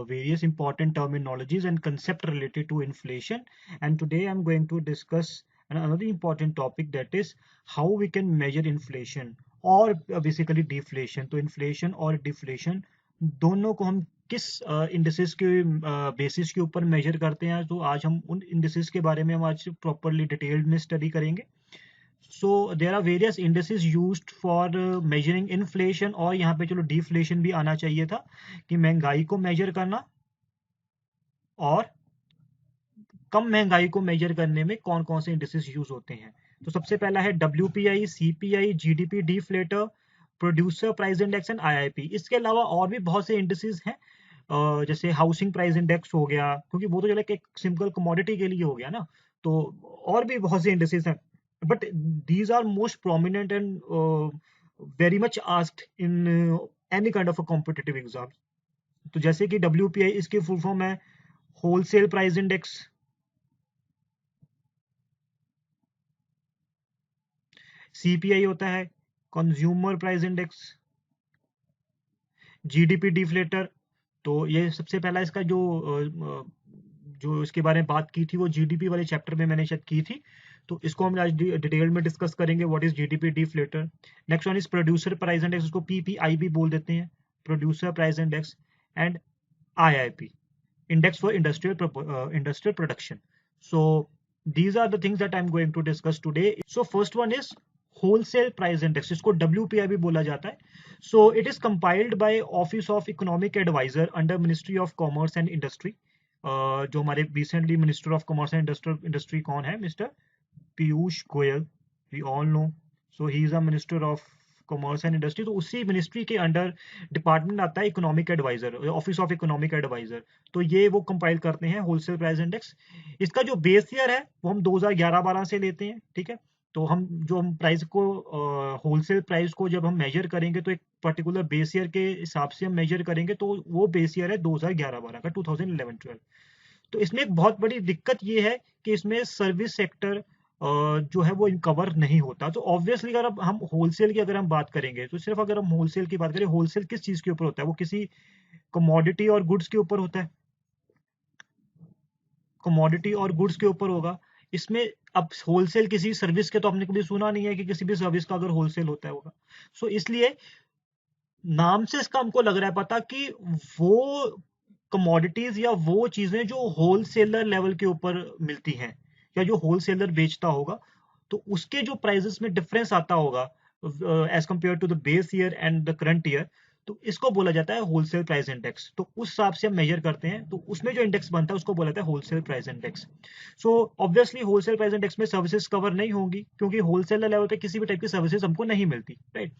various important terminologies and concept related to inflation. And today I'm going to discuss another important topic, that is how we can measure inflation or basically deflation. तो inflation और deflation दोनों को हम किस indices के basis के ऊपर major करते हैं, तो आज हम उन इंडिसेस के बारे में हम आज प्रॉपरली डिटेल्ड में स्टडी करेंगे. So there are various indices used for measuring inflation, और यहाँ पे चलो डिफ्लेशन भी आना चाहिए था कि महंगाई को मेजर करना और कम महंगाई को मेजर करने में कौन कौन से इंडिसेस यूज होते हैं. तो सबसे पहला है WPI, CPI, GDP deflator, producer price index and IIP. इसके अलावा और भी बहुत से इंडिसेस हैं, जैसे हाउसिंग प्राइस इंडेक्स हो गया, क्योंकि वो तो चलो एक सिंपल कमोडिटी के लिए हो गया ना. तो और भी बहुत से इंडिसेस हैं, but these are most prominent and very much asked in any kind of a competitive exam. तो जैसे कि WPI, इसकी फुल फॉर्म है होलसेल प्राइस इंडेक्स. CPI होता है consumer price index. GDP deflator, तो ये सबसे पहला इसका जो इसके बारे में बात की थी वो GDP वाले चैप्टर में मैंने शायद की थी, तो इसको हम आज डिटेल में डिस्कस करेंगे. What is GDP deflator. Next one is producer price index, उसको PPI भी बोल देते हैं, producer price index. And IIP, index for industrial production. So these are the things that I'm going to discuss today. So first one is wholesale price index, इसको WPI भी बोला जाता है. So it is compiled by Office of Economic Advisor under Ministry of Commerce and Industry. जो हमारे recently Minister of Commerce and Industry कौन है? Mr. Piyush Goyal, we all know. So he is a Minister of commerce and industry. तो उसी ministry के under department आता है economic adviser, office of economic adviser. तो ये वो कंपाइल करते हैं होलसेल प्राइस इंडेक्स. इसका जो बेस ईयर है वो हम 2011-12 से लेते हैं, ठीक है. तो हम प्राइस को होलसेल प्राइस को जब हम मेजर करेंगे तो एक पर्टिकुलर बेस ईयर के हिसाब से हम मेजर करेंगे, तो वो बेस ईयर है 2011-12 का, 2011-12. तो इसमें एक बहुत बड़ी दिक्कत ये है कि इसमें सर्विस सेक्टर जो है वो कवर नहीं होता. तो ऑब्वियसली अगर हम होलसेल की अगर हम बात करेंगे, तो सिर्फ अगर हम होलसेल की बात करें, होलसेल किस चीज के ऊपर होता है? वो किसी कमोडिटी और गुड्स के ऊपर होता है, कमोडिटी और गुड्स के ऊपर होगा. इसमें अब होलसेल किसी सर्विस के तो आपने कभी सुना नहीं है कि किसी भी सर्विस का अगर होलसेल होता है होगा. सो इसलिए नाम से इसका हमको लग रहा है पता कि वो कमोडिटीज या वो चीजें जो होलसेलर लेवल के ऊपर मिलती हैं या जो होलसेलर बेचता होगा, तो उसके जो प्राइसेस में डिफरेंस आता होगा as compare to the base year and the current year, तो इसको बोला जाता है होलसेल प्राइस इंडेक्स. तो उस हिसाब से हम मेजर करते हैं, तो उसमें जो इंडेक्स बनता है उसको बोला जाता है wholesale price index. So obviously wholesale price index में सर्विसेज कवर नहीं होंगी, क्योंकि होलसेलर लेवल पे किसी भी टाइप की सर्विसेज हमको नहीं मिलती, right.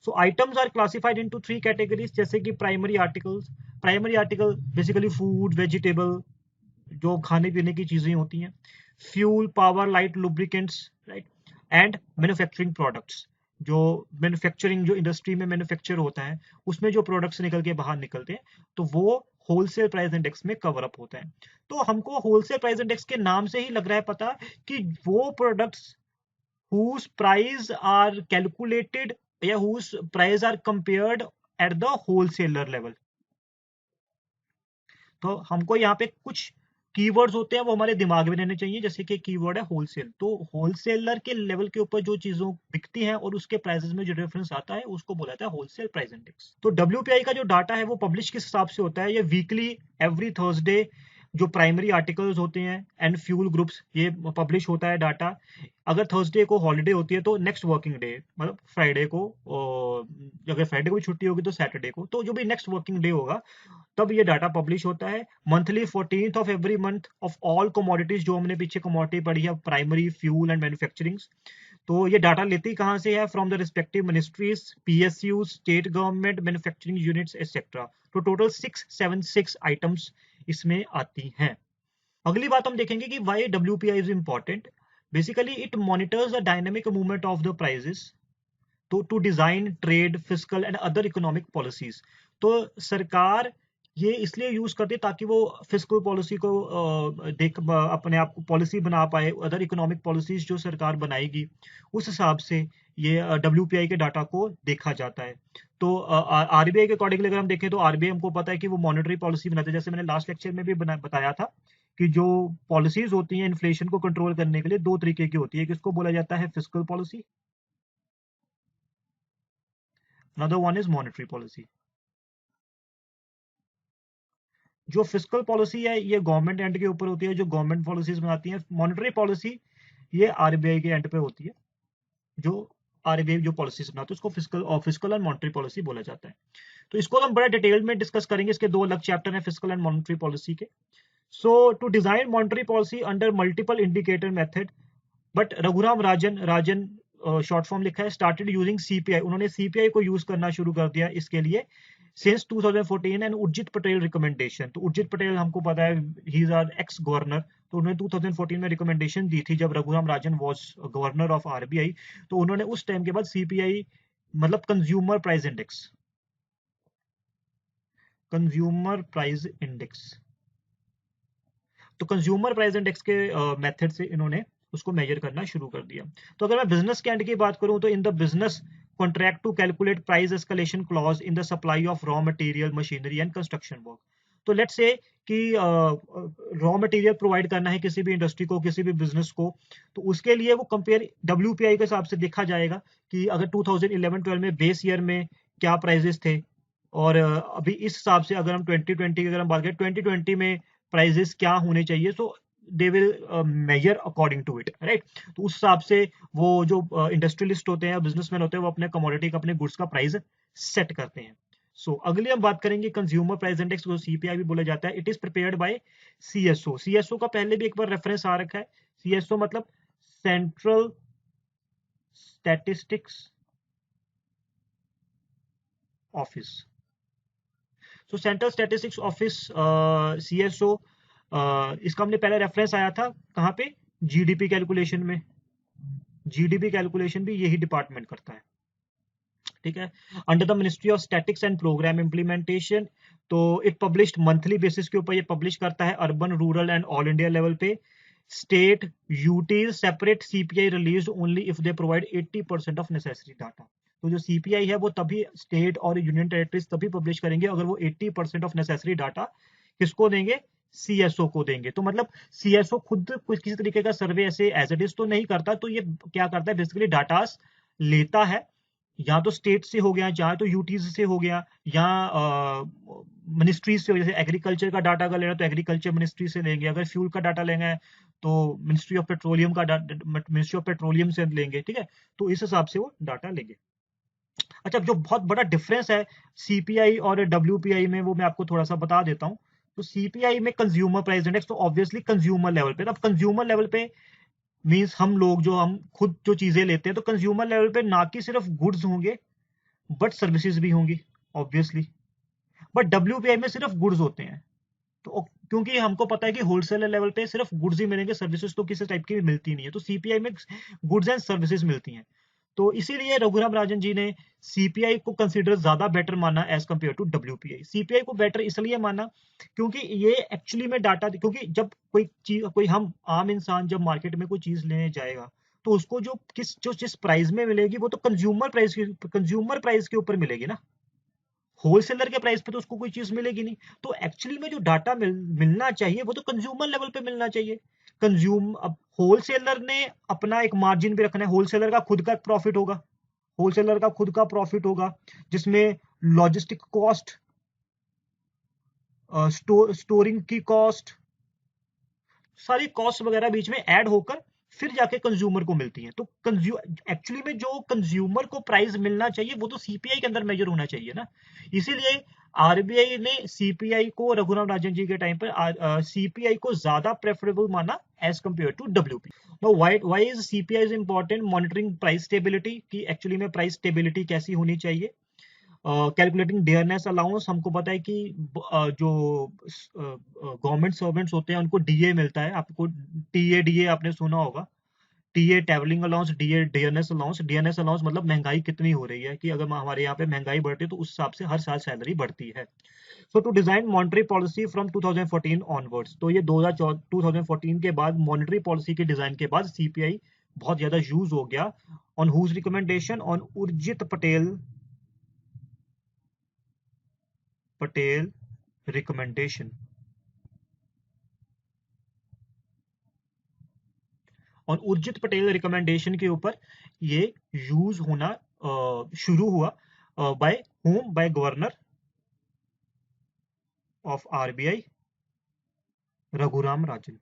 So items are classified into 3 categories, जैसे कि primary articles. Primary article basically food, vegetable, जो खाने पीने की चीजें होती हैं. Fuel, power, light, lubricants, right. And manufacturing products, जो मैन्युफैक्चरिंग जो इंडस्ट्री में मैन्युफैक्चर होता है उसमें जो प्रोडक्ट्स निकल के बाहर निकलते हैं, तो वो होलसेल प्राइस इंडेक्स में कवर अप होता है. तो हमको होलसेल प्राइस इंडेक्स के नाम से ही लग रहा है पता कि वो products whose price are calculated या whose price are compared at the wholesaler level. तो हमको यहाँ पे कुछ कीवर्ड्स होते हैं वो हमारे दिमाग में रहने चाहिए, जैसे कि कीवर्ड है होलसेल. तो होलसेलर के लेवल के ऊपर जो चीजों बिकती हैं और उसके प्राइसेस में जो डिफरेंस आता है उसको बोला जाता है होलसेल प्राइस इंडेक्स. तो WPI का जो डाटा है वो पब्लिश किस हिसाब से होता है? ये वीकली एवरी थर्सडे जो प्राइमरी आर्टिकल्स होते हैं एंड फ्यूल ग्रुप्स, ये पब्लिश होता है डाटा. अगर थर्सडे को हॉलीडे होती है तो नेक्स्ट वर्किंग डे, मतलब फ्राइडे को, अगर फ्राइडे को भी छुट्टी होगी तो सैटरडे को, तो जो भी नेक्स्ट वर्किंग डे होगा तब ये डाटा पब्लिश होता है. Monthly 14th of every month of all commodities, जो हमने पीछे कमोडिटी पढ़ी है, प्राइमरी, फ्यूल एंड मैन्युफैक्चरिंग. तो ये डाटा लेती कहाँ से है? From the respective ministries, PSU, state government, manufacturing units etcetera. तो टोटल 676 आइटम्स इसमें आती हैं. अगली बात हम देखेंगे कि why WPI is important. Basically it monitors the dynamic movement of the prices to design trade, fiscal and other economic policies. तो सरकार ये इसलिए यूज करती है ताकि वो फिस्कल पॉलिसी को अपने आप को पॉलिसी बना पाए, अदर इकोनॉमिक पॉलिसीज जो सरकार बनाएगी उस हिसाब से ये WPI के डाटा को देखा जाता है। तो RBI के अकॉर्डिंगली अगर हम देखें तो RBI हमको पता है कि वो मॉनेटरी पॉलिसी बनाते हैं, जैसे मैंने लास्ट लेक्चर में भी बताया था कि जो पॉलिसीज होती हैं इन्फ्लेशन को कंट्रोल करने के लिए दो तरीके की होती है, किसको बोला जाता है fiscal policy, another one is monetary policy. जो फिस्कल पॉलिसी है ये गवर्नमेंट एंड के ऊपर होती है, जो गवर्नमेंट पॉलिसीज बनाती है। मॉनेटरी पॉलिसी ये RBI के एंड पे होती है, जो RBI जो पॉलिसीज बनाती है उसको फिस्कल एंड मॉनेटरी पॉलिसी बोला जाता है। तो इसको हम बड़ा डिटेल में डिस्कस करेंगे, इसके दो अलग चैप्टर हैं फिस्कल एंड मॉनेटरी पॉलिसी के। So to design monetary policy under multiple indicator method, but Raghuram Rajan short form लिखा है, स्टार्टेड यूजिंग CPI, उन्होंने CPI को यूज करना शुरू कर दिया इसके लिए since 2014 and Urjit Patel recommendation. तो उर्जित पटेल हमको पता है he is our ex governor, तो उन्होंने 2014 में रिकमेंडेशन दी थी जब Raghuram Rajan was governor of RBI। तो उन्होंने उस टाइम के बाद CPI मतलब कंज्यूमर प्राइस इंडेक्स, तो कंज्यूमर प्राइस इंडेक्स के मेथड से इन्होंने उसको मेजर करना शुरू कर दिया। तो अगर मैं बिजनेस के एंड की बात करूं तो in the business contract to calculate price escalation clause in the supply of raw material machinery and construction work. तो लेट्स से कि रॉ मटेरियल प्रोवाइड करना है किसी भी इंडस्ट्री को, किसी भी बिजनेस को, तो उसके लिए वो कंपेयर WPI के हिसाब से देखा जाएगा कि अगर 2011-12 में बेस ईयर में क्या प्राइजेस थे, और अभी इस हिसाब से अगर हम 2020 की अगर हम बात करें 2020 में प्राइजेस क्या होने चाहिए, so they will measure according to it, right. तो उस हिसाब से वो जो इंडस्ट्रियलिस्ट होते हैं, बिजनेसमैन होते हैं, वो अपने कमोडिटी का, अपने गुड्स का प्राइस सेट करते हैं। सो अगली हम बात करेंगे कंज्यूमर प्राइस इंडेक्स, जो CPI भी बोला जाता है। It is prepared by CSO का पहले भी एक बार रेफरेंस आ रखा है। CSO मतलब सेंट्रल स्टैटिस्टिक्स ऑफिस। तो सेंट्रल स्टैटिस्टिक्स ऑफिस CSO, इसका हमने पहले रेफरेंस आया था कहाँ पे, GDP कैलकुलेशन में। GDP कैलकुलेशन भी यही डिपार्टमेंट करता है, ठीक है, under the ministry of statics and programme implementation. तो इट पब्लिश्ड मंथली बेसिस के ऊपर ये पब्लिश करता है, urban, rural and all India level पे। State UTs separate CPI release only if they provide 80% of necessary data. तो जो CPI है वो तभी स्टेट और यूनियन टेरिटरीज तभी पब्लिश करेंगे अगर वो 80% ऑफ नेसेसरी डाटा किसको देंगे, CSO को देंगे। तो मतलब CSO खुद कुछ किसी तरीके का सर्वे ऐसे एज इट इज तो नहीं करता, तो ये क्या करता है, बेसिकली डाटा लेता है, या तो स्टेट से हो गया, चाहे तो यूटीज से हो गया, या मिनिस्ट्रीज से, जैसे एग्रीकल्चर का डाटा अगर लेना तो एग्रीकल्चर मिनिस्ट्री से लेंगे, अगर फ्यूल का डाटा लेंगे तो मिनिस्ट्री ऑफ पेट्रोलियम से लेंगे, ठीक है। तो इस हिसाब से वो डाटा लेंगे। अच्छा, जो बहुत बड़ा डिफरेंस है CPI और WPI में, वो मैं आपको थोड़ा सा बता देता हूँ। तो CPI में कंज्यूमर प्राइस इंडेक्स तो ऑब्वियसली कंज्यूमर लेवल पे, अब कंज्यूमर लेवल पे मींस हम लोग जो हम खुद जो चीजें लेते हैं, तो कंज्यूमर लेवल पे ना कि सिर्फ गुड्स होंगे बट सर्विसेज भी होंगी ऑब्वियसली। बट WPI में सिर्फ गुड्स होते हैं, तो क्योंकि हमको पता है कि होलसेलर लेवल पे सिर्फ गुड्स ही मिलेंगे, सर्विसेज तो किसी टाइप की मिलती नहीं है। तो CPI में गुड्स एंड सर्विसेज मिलती हैं। तो इसीलिए रघुराम राजन जी ने CPI को कंसीडर ज्यादा बेटर माना as compare to WPI। CPI को बेटर इसलिए माना क्योंकि ये एक्चुअली में डाटा, क्योंकि जब कोई चीज, कोई हम आम इंसान जब मार्केट में कोई चीज लेने जाएगा तो उसको जिस प्राइस में मिलेगी वो तो कंज्यूमर प्राइस के ऊपर मिलेगी ना, होलसेलर के प्राइस पे तो उसको कोई चीज मिलेगी नहीं। तो एक्चुअली में जो डाटा मिलना चाहिए वो तो कंज्यूमर लेवल पे मिलना चाहिए। अब होलसेलर ने अपना एक मार्जिन भी रखना है, होलसेलर का खुद का प्रॉफिट होगा, जिसमें लॉजिस्टिक कॉस्ट, स्टोरिंग की कॉस्ट, सारी कॉस्ट वगैरह बीच में ऐड होकर फिर जाके कंज्यूमर को मिलती है। तो एक्चुअली में जो कंज्यूमर को प्राइस मिलना चाहिए वो तो CPI के अंदर मेजर होना चाहिए ना। इसीलिए RBI ने CPI को रघुराम राजन जी के टाइम पर CPI को ज्यादा प्रेफरेबल माना as compare to WPI। Now why is CPI is important, monitoring price stability, की एक्चुअली में प्राइस स्टेबिलिटी कैसी होनी चाहिए। कैलकुलेटिंग डियरनेस अलाउंस, हमको पता है कि जो गवर्नमेंट सर्वेंट्स होते हैं उनको DA मिलता है, आपको TADA आपने सुना होगा, TA travelling allowance, DA dearness allowance मतलब महंगाई कितनी हो रही है, कि अगर हमारे यहाँ पे महंगाई बढ़ती है तो उस हिसाब से हर साल सैलरी बढ़ती है। So to design monetary policy from 2014 onwards, तो ये 2014 के बाद मॉनेटरी पॉलिसी के डिजाइन के बाद CPI बहुत ज्यादा यूज हो गया। On whose recommendation, on Urjit Patel recommendation, और उर्जित पटेल रिकमेंडेशन के ऊपर ये यूज होना शुरू हुआ by whom, by governor of RBI Raghuram Rajan.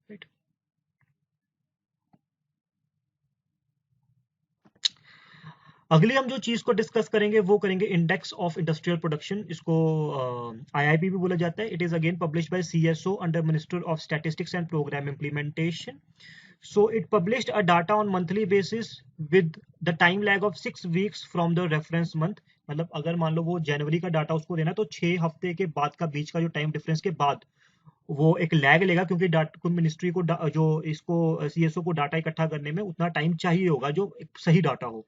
Right. अगली हम जो चीज को डिस्कस करेंगे वो करेंगे इंडेक्स ऑफ इंडस्ट्रियल प्रोडक्शन। इसको आईआईपी भी बोला जाता है। It is again published by CSO under minister of statistics and programme implementation. So it published a data on monthly basis with the time lag of 6 weeks from the reference month। मतलब अगर मान लो वो जनवरी का data उसको देना तो 6 हफ्ते के बाद का बीच का जो टाइम डिफरेंस के बाद वो एक लैग लेगा, क्योंकि डाटा मिनिस्ट्री को जो इसको सीएसओ को डाटा इकट्ठा करने में उतना टाइम चाहिए होगा जो एक सही डाटा हो।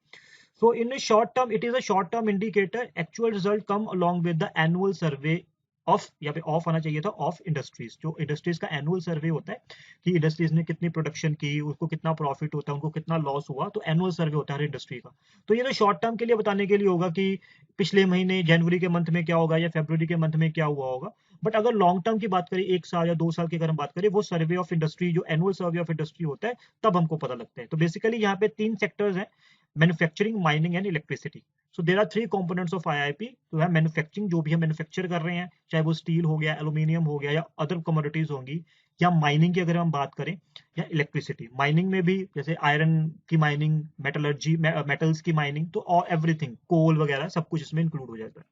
So in a short term, it is a short term indicator. Actual result come along with the annual survey of, या फिर ऑफ आना चाहिए था, ऑफ इंडस्ट्रीज। जो इंडस्ट्रीज का एनुअल सर्वे होता है कि इंडस्ट्रीज ने कितनी प्रोडक्शन की, उसको कितना प्रॉफिट होता है, उनको कितना लॉस हुआ, तो एनुअल सर्वे होता है हर इंडस्ट्री का। तो ये तो शॉर्ट टर्म के लिए बताने के लिए होगा कि पिछले महीने जनवरी के मंथ में क्या होगा या फरवरी के मंथ में क्या हुआ होगा। बट अगर लॉन्ग टर्म की बात करें, 1 साल या 2 साल की अगर हम बात करें, वो सर्वे ऑफ इंडस्ट्री, जो एनुअल सर्वे ऑफ इंडस्ट्री होता है, तब हमको पता लगता है। तो बेसिकली यहाँ पे 3 सेक्टर्स हैं, manufacturing, mining and electricity. So there are 3 components of IIP. तो है मैन्युफैक्चरिंग, जो भी हम मैन्युफैक्चर कर रहे हैं, चाहे वो स्टील हो गया, एल्यूमिनियम हो गया, या अदर कमोडिटीज होंगी, या माइनिंग की अगर हम बात करें, या इलेक्ट्रिसिटी। माइनिंग में भी जैसे आयरन की माइनिंग, मेटलर्जी, मेटल्स की माइनिंग, तो एवरीथिंग, कोल वगैरह सब कुछ इसमें इंक्लूड हो जाता है।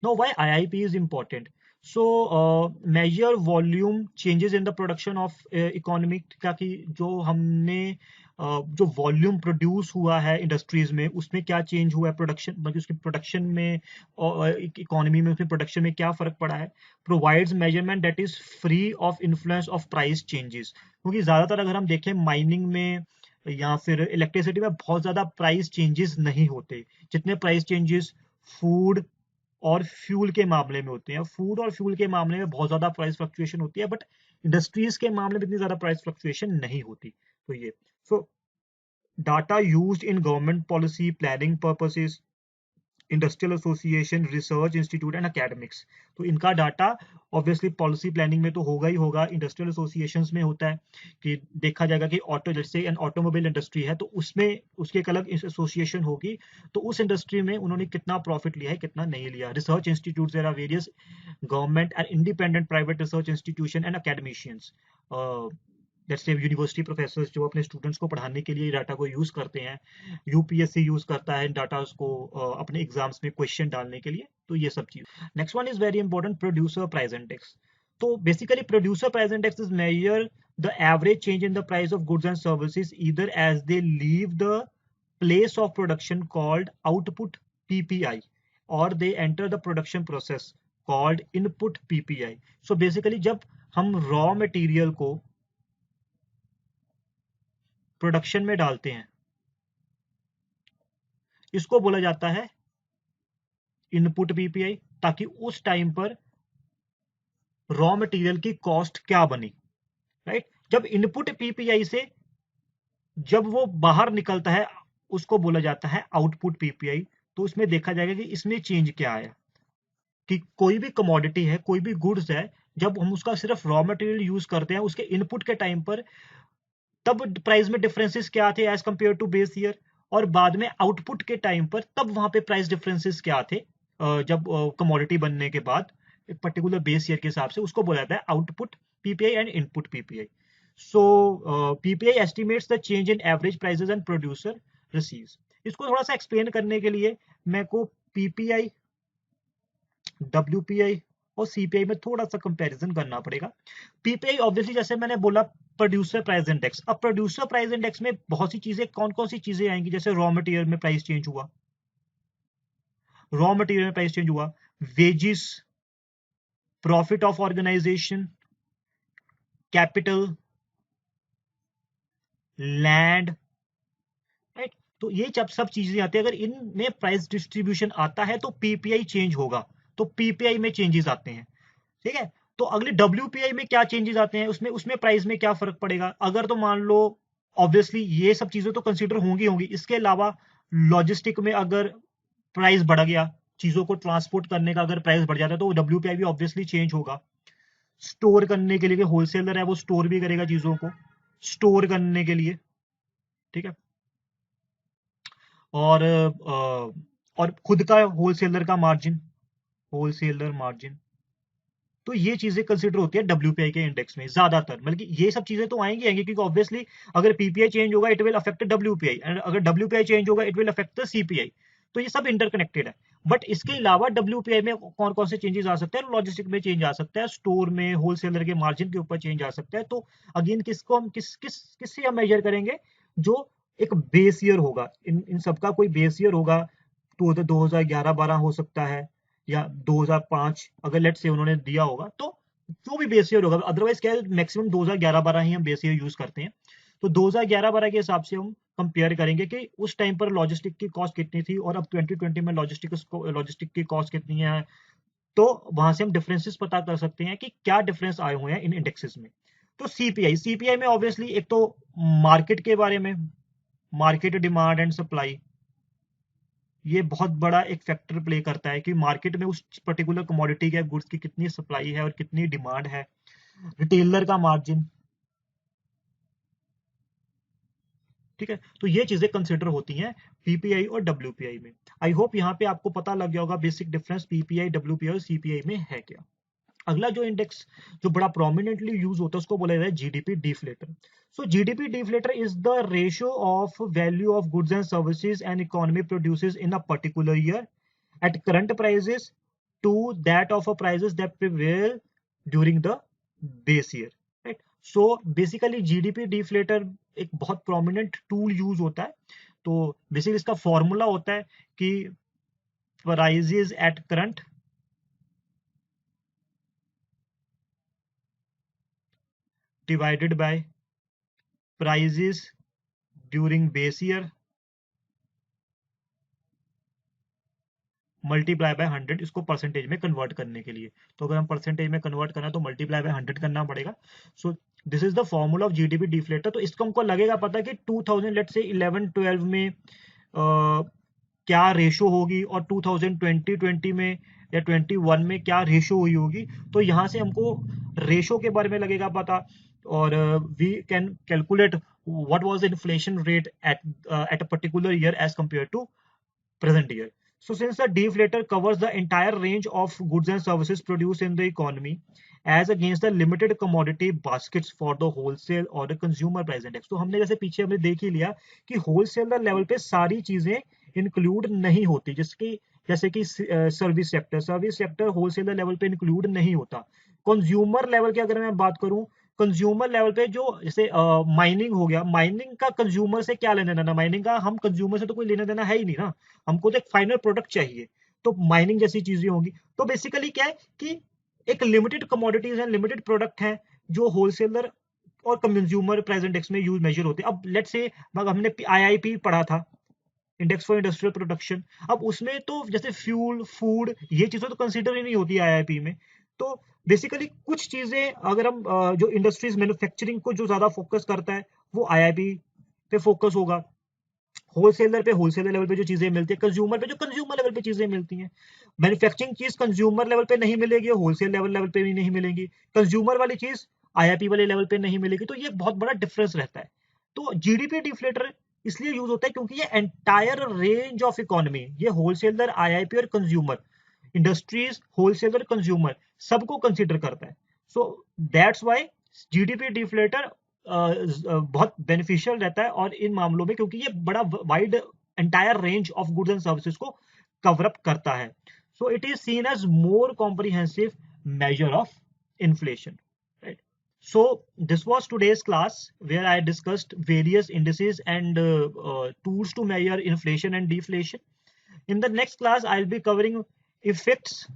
Now, why IIP is important? So, measure volume changes in the production of economic, ताकि जो हमने जो वॉल्यूम प्रोड्यूस हुआ है इंडस्ट्रीज में, उसमें क्या चेंज हुआ है, प्रोडक्शन मतलब उसकी प्रोडक्शन में और इकोनॉमी में, उसमें प्रोडक्शन में क्या फर्क पड़ा है। Provides measurement that is free of influence of price changes. क्योंकि ज्यादातर अगर हम देखें माइनिंग में या फिर इलेक्ट्रिसिटी में बहुत ज्यादा प्राइस चेंजेस नहीं होते, जितने प्राइस चेंजेस फूड और फ्यूल के मामले में होते हैं। फूड और फ्यूल के मामले में बहुत ज्यादा प्राइस फ्लक्चुएशन होती है, बट इंडस्ट्रीज के मामले में इतनी ज्यादा प्राइस फ्लक्चुएशन नहीं होती। तो ये सो data used in government policy planning purposes, industrial association, research institute and academics. तो इनका डाटा ऑब्वियसली पॉलिसी प्लानिंग में तो होगा ही होगा, इंडस्ट्रियल एसोसिएशंस में होता है कि देखा जाएगा कि ऑटो, जैसे एन ऑटोमोबाइल इंडस्ट्री है तो उसमें उसकी एक अलग एसोसिएशन होगी, तो उस इंडस्ट्री में उन्होंने कितना प्रॉफिट लिया है, कितना नहीं लिया। Research institute, there are various government and independent private research institution and academicians, जैसे यूनिवर्सिटी प्रोफेसर जो अपने स्टूडेंट्स को पढ़ाने के लिए डाटा को यूज करते हैं। यूपीएससी यूज करता है डाटा को अपने एग्जाम्स में क्वेश्चन डालने के लिए। तो ये सब चीज। Next one is very important, producer price index. तो basically producer price index is measure the average change in the price of goods and services either as they leave the place of production called output PPI, और they enter the production process called input PPI. So basically जब हम raw material को production में डालते हैं, इसको बोला जाता है इनपुट पीपीआई, ताकि उस टाइम पर रॉ मटेरियल की कॉस्ट क्या बनी। राइट। जब इनपुट पीपीआई से जब वो बाहर निकलता है, उसको बोला जाता है आउटपुट पीपीआई। तो उसमें देखा जाएगा कि इसमें चेंज क्या आया, कि कोई भी कमोडिटी है, कोई भी गुड्स है, जब हम उसका सिर्फ रॉ मटेरियल यूज करते हैं उसके इनपुट के टाइम पर, तब प्राइस में डिफरेंसेस क्या थे as compare to base year, और बाद में आउटपुट के टाइम पर तब वहां पे प्राइस डिफरेंसेस क्या थे जब कमोडिटी बनने के बाद एक पर्टिकुलर बेस ईयर के हिसाब से, उसको बोला जाता है output PPI and input PPI. So PPI estimates the change in average prices and producer receives. इसको थोड़ा सा एक्सप्लेन करने के लिए मेरे को पीपीआई, डब्ल्यूपीआई और सीपीआई में थोड़ा सा कंपैरिजन करना पड़ेगा। पीपीआई ऑब्वियसली जैसे मैंने बोला प्रोड्यूसर प्राइस इंडेक्स। अब प्रोड्यूसर प्राइस इंडेक्स में बहुत सी चीजें, कौन कौन सी चीजें आएंगी, जैसे रॉ मटेरियल में प्राइस चेंज हुआ, रॉ मटेरियल में प्राइस चेंज हुआ, wages, profit of organisation, capital, land. Right. तो ये जब सब चीजें आती है, अगर इनमें प्राइस डिस्ट्रीब्यूशन आता है तो पीपीआई चेंज होगा, तो पीपीआई में चेंजेस आते हैं। ठीक है। तो अगले WPI में क्या चेंजेस आते हैं, उसमें उसमें प्राइस में क्या फर्क पड़ेगा। अगर तो मान लो ऑब्वियसली ये सब चीजें तो कंसीडर होंगी होंगी, इसके अलावा लॉजिस्टिक में अगर प्राइस बढ़ गया, चीजों को ट्रांसपोर्ट करने का अगर प्राइस बढ़ जाता है तो WPI भी ऑब्वियसली चेंज होगा। स्टोर करने के लिए, होलसेलर है वो स्टोर भी करेगा चीजों को, स्टोर करने के लिए, ठीक है। और खुद का होलसेलर का मार्जिन, होलसेलर मार्जिन, तो ये चीजें कंसिडर होती है WPI के इंडेक्स में ज्यादातर। मतलब कि ये सब चीजें तो आएंगी आएंगी, क्योंकि ऑब्वियसली अगर PPI चेंज होगा it will affect WPI, and अगर WPI चेंज होगा it will affect the CPI। तो ये सब इंटरकनेक्टेड है। बट इसके अलावा WPI में कौन कौन से चेंजेस आ सकते हैं, लॉजिस्टिक में चेंज आ सकता है, स्टोर में होलसेलर के मार्जिन के ऊपर चेंज आ सकता है। तो अगेन किसको हम किससे हम मेजर करेंगे, जो एक बेस ईयर होगा, इन सबका कोई बेस ईयर होगा। तो 2011-12 हो सकता है, या 2005 अगर लेट से उन्होंने दिया होगा, तो जो भी बेस ईयर होगा। अदरवाइज क्या है, मैक्सिमम 2011-12 ही हम बेस ईयर यूज करते हैं। तो 2011-12 के हिसाब से हम कंपेयर करेंगे कि उस टाइम पर लॉजिस्टिक की कॉस्ट कितनी थी और अब 2020 में लॉजिस्टिक की कॉस्ट कितनी है। तो वहां से हम डिफरेंसेस पता कर सकते हैं कि क्या डिफरेंस आए हुए हैं इन इंडेक्सेस में। तो सीपीआई में ऑब्वियसली एक तो मार्केट के बारे में, मार्केट डिमांड एंड सप्लाई, ये बहुत बड़ा एक फैक्टर प्ले करता है कि मार्केट में उस पर्टिकुलर कमोडिटी या गुड्स की कितनी सप्लाई है और कितनी डिमांड है। रिटेलर का मार्जिन, ठीक है। तो ये चीजें कंसिडर होती हैं पीपीआई और WPI में। आई होप यहाँ पे आपको पता लग गया होगा बेसिक डिफरेंस पीपीआई, WPI और सीपीआई में है क्या। अगला जो इंडेक्स जो बड़ा प्रोमिनेंटली यूज होता है उसको बोला जाता है GDP deflator. So GDP deflator is the ratio of value of goods and services and economy produces in a particular year at current prices to that of a prices that prevail during the base year, right? So basically GDP deflator एक बहुत prominent tool use होता है। तो basically इसका formula होता है कि prices at current divided by prices during base year multiply by 100, इसको परसेंटेज में कन्वर्ट करने के लिए। तो अगर हम परसेंटेज में कन्वर्ट करना तो मल्टीप्लाई बाय 100 करना पड़ेगा। So this is the formula of GDP deflator. तो इसको हमको लगेगा पता कि 2000 लेट से 11-12 में क्या रेशो होगी और 2020 में या 21 में क्या रेशो हुई होगी। तो यहाँ से हमको रेशो के बारे में लगेगा पता, और we can calculate what was the inflation rate at a particular year as compare to present year. So since the deflator covers the entire range of goods and services produced in the economy as against the limited commodity baskets for the wholesale or the consumer price index, तो हमने जैसे पीछे हमने देख ही लिया कि wholesaler level पे सारी चीजें इंक्लूड नहीं होती, जिसकी जैसे कि सर्विस सेक्टर होलसेलर लेवल पे इंक्लूड नहीं होता। कंज्यूमर लेवल की अगर मैं बात करूं, कंज्यूमर लेवल पे जो जैसे माइनिंग हो गया, माइनिंग का कंज्यूमर से क्या लेना देना, माइनिंग का हम कंज्यूमर से तो कोई लेना देना है ही नहीं ना, हमको तो एक फाइनल प्रोडक्ट चाहिए। तो माइनिंग जैसी चीजें होंगी। तो बेसिकली क्या है कि एक लिमिटेड कमोडिटीज है, लिमिटेड प्रोडक्ट है जो होलसेलर और कंज्यूमर प्राइस इंडेक्स में यूज मेजर होते हैं। अब लेट्स से हमने IIP पढ़ा था, इंडेक्स फॉर इंडस्ट्रियल प्रोडक्शन। अब उसमें तो जैसे फ्यूल, फूड, ये चीजें तो कंसीडर ही नहीं होती IIP में। तो बेसिकली कुछ चीजें अगर हम जो इंडस्ट्रीज मैन्युफैक्चरिंग को जो ज्यादा फोकस करता है वो IIP पे फोकस होगा। होलसेलर लेवल पे जो चीजें मिलती है, कंज्यूमर पे जो कंज्यूमर लेवल पे चीजें मिलती हैं। मैन्युफैक्चरिंग चीज कंज्यूमर लेवल पे नहीं मिलेगी, होलसेल लेवल पे भी नहीं मिलेगी। कंज्यूमर वाली चीज IIP वाले लेवल पे नहीं मिलेगी। तो ये बहुत बड़ा डिफरेंस रहता है। तो जीडीपी डिफ्लेटर इसलिए यूज होता है क्योंकि ये एंटायर रेंज ऑफ इकोनॉमी, ये होलसेलर, IIP और कंज्यूमर, इंडस्ट्रीज, होलसेलर, कंज्यूमर सबको कंसिडर करता है। So that's why GDP deflator बहुत बेनिफिशियल रहता है और इन मामलों में, क्योंकि ये बड़ा wide entire range of goods and services को कवर अप करता है। So it is seen as more comprehensive measure of inflation, right? So this was today's class where I discussed various indices and tools to measure inflation and deflation. In the next class I'll be covering effects